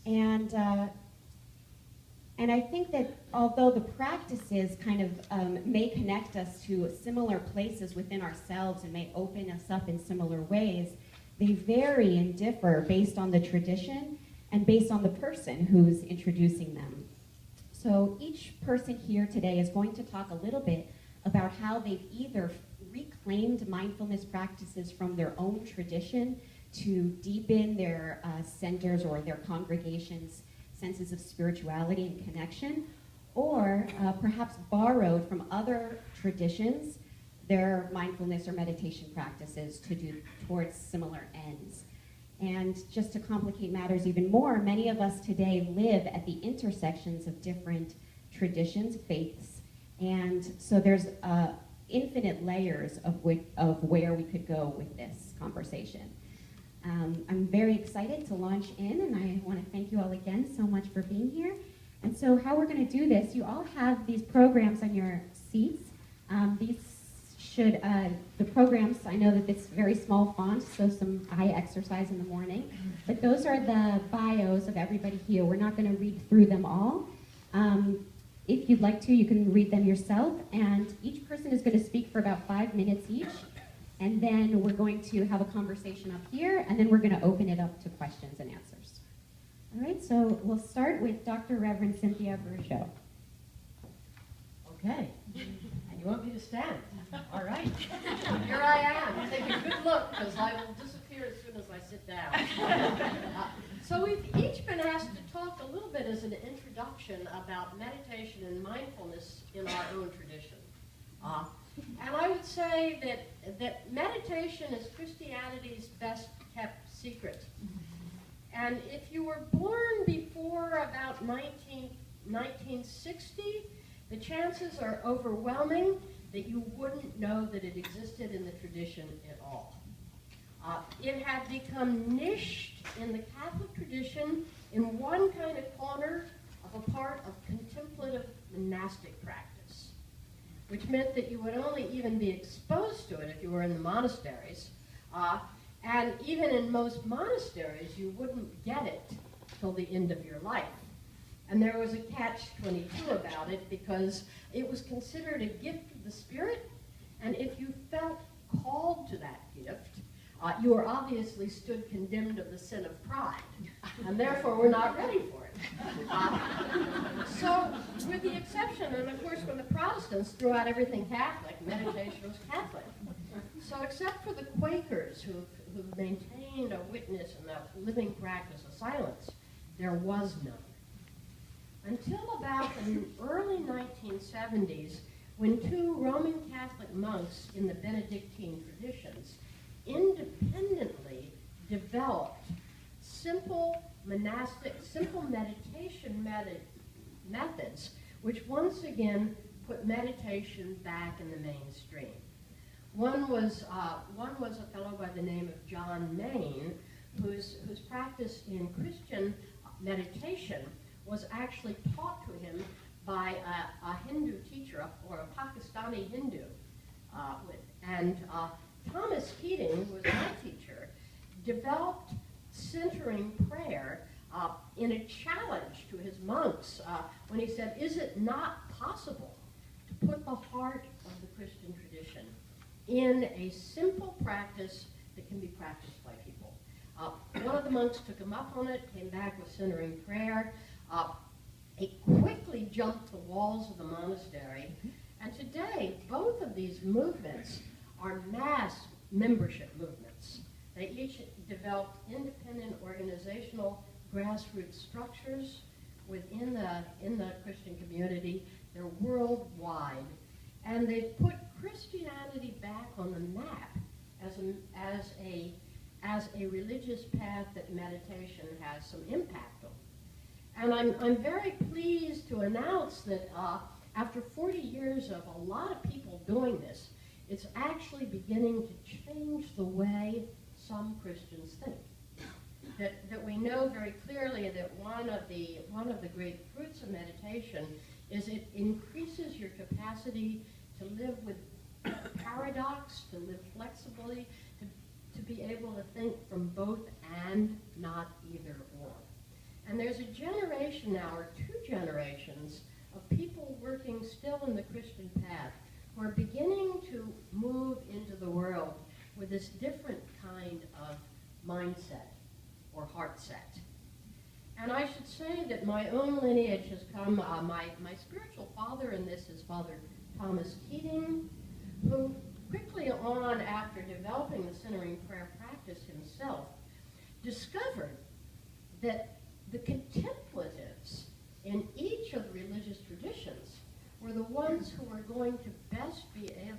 And I think that although the practices kind of may connect us to similar places within ourselves and may open us up in similar ways, they vary and differ based on the tradition and based on the person who's introducing them. So each person here today is going to talk a little bit about how they've either reclaimed mindfulness practices from their own tradition to deepen their centers or their congregations' senses of spirituality and connection, or perhaps borrowed from other traditions their mindfulness or meditation practices to do towards similar ends. And just to complicate matters even more, many of us today live at the intersections of different traditions, faiths, and so there's infinite layers of where we could go with this conversation. I'm very excited to launch in, and I want to thank you all again so much for being here. And so how we're going to do this, you all have these programs on your seats. These should, the programs, I know that it's very small font, so some eye exercise in the morning, but those are the bios of everybody here. We're not going to read through them all. If you'd like to, you can read them yourself, and each person is going to speak for about 5 minutes each. And then we're going to have a conversation up here, and then we're going to open it up to questions and answers. All right, so we'll start with Dr. Reverend Cynthia Bourgeult. Okay, and you want me to stand? All right, here I am. Take a good look, because I will disappear as soon as I sit down. So we've each been asked to talk a little bit as an introduction about meditation and mindfulness in our own tradition. And I would say that meditation is Christianity's best kept secret. And if you were born before about 1960, the chances are overwhelming that you wouldn't know that it existed in the tradition at all. It had become niched in the Catholic tradition in one kind of corner of a part of contemplative monastic practice, which meant that you would only even be exposed to it if you were in the monasteries. And even in most monasteries, you wouldn't get it till the end of your life. And there was a catch-22 about it because it was considered a gift of the Spirit, and if you felt called to that gift, you were obviously stood condemned of the sin of pride, and therefore were not ready for it. So, with the exception, and of course when the Protestants threw out everything Catholic, meditation was Catholic. So except for the Quakers who maintained a witness and a living practice of silence, there was none. Until about the early 1970s, when two Roman Catholic monks in the Benedictine traditions independently developed simple meditation methods, which once again put meditation back in the mainstream. One was a fellow by the name of John Main, whose practice in Christian meditation was actually taught to him by a Hindu teacher, or a Pakistani Hindu. Thomas Keating, who was my teacher, developed centering prayer in a challenge to his monks when he said, is it not possible to put the heart of the Christian tradition in a simple practice that can be practiced by people? One of the monks took him up on it, came back with centering prayer. It quickly jumped the walls of the monastery, and today both of these movements are mass membership movements. They each developed independent organizational grassroots structures within the Christian community. They're worldwide, and they've put Christianity back on the map as a religious path that meditation has some impact on. And I'm very pleased to announce that after 40 years of a lot of people doing this, it's actually beginning to change the way some Christians think. That we know very clearly that one of the great fruits of meditation is it increases your capacity to live with paradox, to live flexibly, to be able to think from both and, not either or. And there's a generation now, or two generations, of people working still in the Christian path who are beginning to move into the world with this different kind of mindset or heart set. And I should say that my own lineage has come, my spiritual father in this is Father Thomas Keating, who quickly on after developing the centering prayer practice himself, discovered that the contemplatives in each of the religious traditions were the ones who were going to best be able